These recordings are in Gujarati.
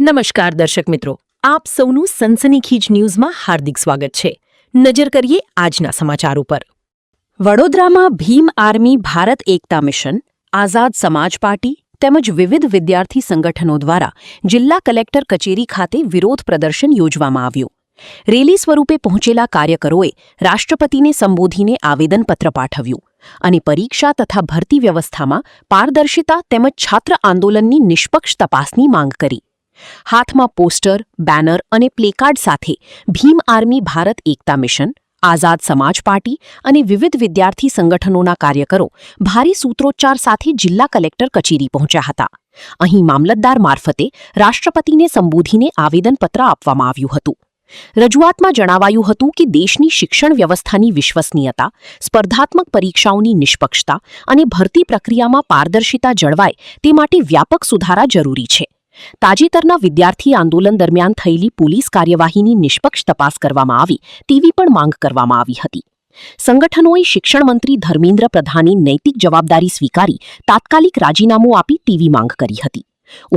નમસ્કાર દર્શક મિત્રો, આપ સૌનું સનસનીખીજ ન્યૂઝમાં હાર્દિક સ્વાગત છે. નજર કરીએ આજના સમાચાર ઉપર. વડોદરામાં ભીમ આર્મી ભારત એકતા મિશન, આઝાદ સમાજ પાર્ટી તેમજ વિવિધ વિદ્યાર્થી સંગઠનો દ્વારા જિલ્લા કલેક્ટર કચેરી ખાતે વિરોધ પ્રદર્શન યોજવામાં આવ્યું. રેલી સ્વરૂપે પહોંચેલા કાર્યકરોએ રાષ્ટ્રપતિને સંબોધીને આવેદનપત્ર પાઠવ્યું અને પરીક્ષા તથા ભરતી વ્યવસ્થામાં પારદર્શિતા તેમજ છાત્ર આંદોલનની નિષ્પક્ષ તપાસની માંગ કરી. હાથમાં પોસ્ટર, બેનર અને પ્લેકાર્ડ સાથે ભીમ આર્મી ભારત એકતા મિશન, આઝાદ સમાજ પાર્ટી અને વિવિધ વિદ્યાર્થી સંગઠનોના કાર્યકરો ભારે સૂત્રોચ્ચાર સાથે જિલ્લા કલેક્ટર કચેરી પહોંચ્યા હતા. અહીં મામલતદાર મારફતે રાષ્ટ્રપતિને સંબોધીને આવેદનપત્ર આપવામાં આવ્યું હતું. રજૂઆતમાં જણાવાયું હતું કે દેશની શિક્ષણ વ્યવસ્થાની વિશ્વસનીયતા, સ્પર્ધાત્મક પરીક્ષાઓની નિષ્પક્ષતા અને ભરતી પ્રક્રિયામાં પારદર્શિતા જળવાય તે માટે વ્યાપક સુધારા જરૂરી છે. તાજેતરના વિદ્યાર્થી આંદોલન દરમિયાન થયેલી પોલીસ કાર્યવાહીની નિષ્પક્ષ તપાસ કરવામાં આવી તેવી પણ માંગ કરવામાં આવી હતી. સંગઠનોએ શિક્ષણ મંત્રી ધર્મેન્દ્ર પ્રધાનની નૈતિક જવાબદારી સ્વીકારી તાત્કાલિક રાજીનામું આપી તેવી માંગ કરી હતી.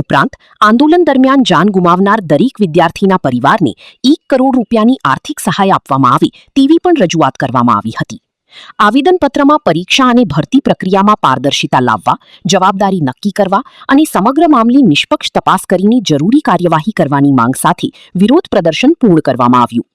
ઉપરાંત આંદોલન દરમિયાન જાન ગુમાવનાર દરેક વિદ્યાર્થીના પરિવારને 1 કરોડ રૂપિયાની આર્થિક સહાય આપવામાં આવે તેવી પણ રજૂઆત કરવામાં આવી હતી. આવેદનપત્રમાં પરીક્ષા અને ભરતી પ્રક્રિયામાં પારદર્શિતા લાવવા, જવાબદારી નક્કી કરવા અને સમગ્ર મામલે નિષ્પક્ષ તપાસ કરીને જરૂરી કાર્યવાહી કરવાની માંગ સાથે વિરોધ પ્રદર્શન પૂર્ણ કરવામાં આવ્યું.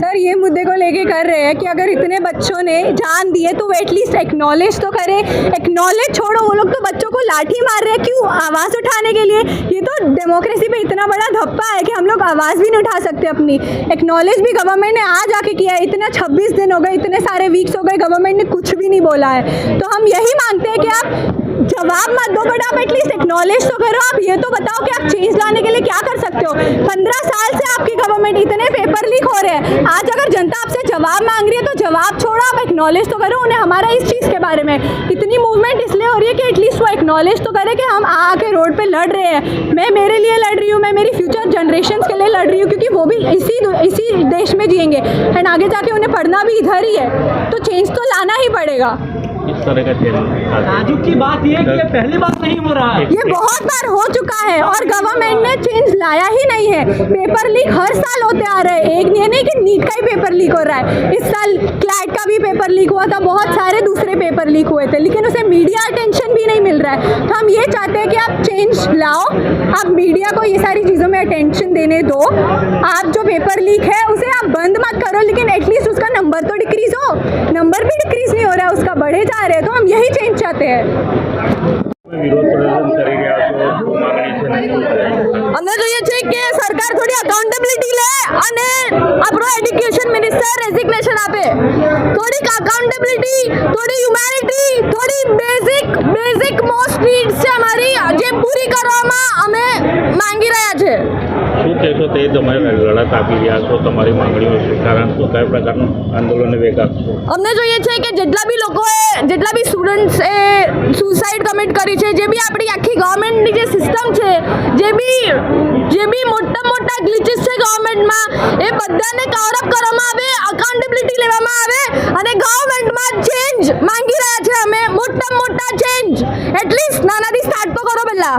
सर ये मुद्दे को लेके कर रहे हैं कि अगर इतने बच्चों ने जान दी है तो वो एटलीस्ट एक्नॉलेज तो करे. एक्नॉलेज छोड़ो, वो लोग तो बच्चों को लाठी मार रहे हैं क्यों? आवाज़ उठाने के लिए. ये तो डेमोक्रेसी पे इतना बड़ा धप्पा है कि हम लोग आवाज़ भी नहीं उठा सकते अपनी. एक्नॉलेज भी गवर्नमेंट ने आज आके किया है. इतना 26 दिन हो गए, इतने सारे वीक्स हो गए, गवर्नमेंट ने कुछ भी नहीं बोला है. तो हम यही मांगते हैं कि आप जवाब मत दो बट आप एटलीस्ट एक्नॉलेज तो करो. आप ये तो बताओ कि आप चेंज लाने के लिए क्या कर सकते हो. 15 साल से आपकी गवर्नमेंट, इतने पेपर लीक हो रहे हैं. आज अगर जनता आपसे जवाब मांग रही है तो जवाब छोड़ो, आप एक्नॉलेज तो करो उन्हें. हमारा इस चीज़ के बारे में इतनी मूवमेंट इसलिए हो रही है कि एटलीस्ट वो एक्नॉलेज तो करे कि हम आके रोड पे लड़ रहे हैं. मैं मेरे लिए लड़ रही हूँ, मैं मेरी फ्यूचर जनरेशन्स के लिए लड़ रही हूँ, क्योंकि वो भी इसी देश में जिएंगे एंड आगे जाके उन्हें पढ़ना भी इधर ही है. तो चेंज तो लाना ही पड़ेगा. इस तरह का ताजुब की बात यह है कि ये पहली बार नहीं हो रहा है. ये बहुत बार हो चुका है और गवर्नमेंट ने चेंज लाया ही नहीं है. पेपर लीक हर साल होते आ रहे हैं. एक ये नहीं कि नीट का ही पेपर लीक हो रहा है. इस साल क्लैट का भी पेपर लीक हुआ था, बहुत सारे दूसरे पेपर लीक हुए थे, लेकिन उसे मीडिया अटेंशन भी नहीं मिल रहा है. तो हम ये चाहते हैं कि आप चेंज लाओ, आप मीडिया को ये सारी चीज़ों में अटेंशन देने दो. आप जो पेपर लीक है उसे आप बंद मत करो, लेकिन एटलीस्ट उसका नंबर तो डिक्रीज हो. नंबर भी डिक्रीज नहीं हो रहा है, उसका बढ़े जा रहे हैं. तो हम यही चेंज चाहते हैं. विरोध प्रदर्शन કરી રહ્યા છો, શું માંગણી છે? અમને જોઈએ છે કે સરકાર થોડી અકાઉન્ટેબિલિટી લે અને આપણો એજ્યુકેશન મિનિસ્ટર રેઝિગ્નેશન આપે. થોડીક અકાઉન્ટેબિલિટી, થોડી હ્યુમેનિટી, થોડી બેઝિક મોસ્ટ નીડ્સ છે અમારી, જે પૂરી કરવામાં અમે માંગી રહ્યા છે. શું કહેશો તે તમે લડત આપી રહ્યા છો, તમારી માંગણીઓ સ્વીકારશો, કયા પ્રકારનું આંદોલનને વેગ આપશો? અમને જોઈએ છે કે જેટલા બી સ્ટુડન્ટ્સ એ સુસાઇડ કમિટ કરી છે, જે બી આપણી આખી ગવર્મેન્ટની જે સિસ્ટમ છે, જે બી મોટા ગ્લિચીસ છે ગવર્મેન્ટમાં, એ બધાને કવર અપ કરવામાં આવે, અકાઉન્ટેબિલિટી લેવામાં આવે અને ગવર્મેન્ટમાં ચેન્જ માંગી રહ્યા છે અમે. મોટા ચેન્જ એટલીસ્ટ નાનાથી સ્ટાર્ટ તો કરો પહેલા.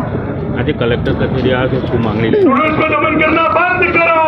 આજે કલેક્ટર કચેરી આવ્યા છો, શું માંગણી? दमन करना बंद करो.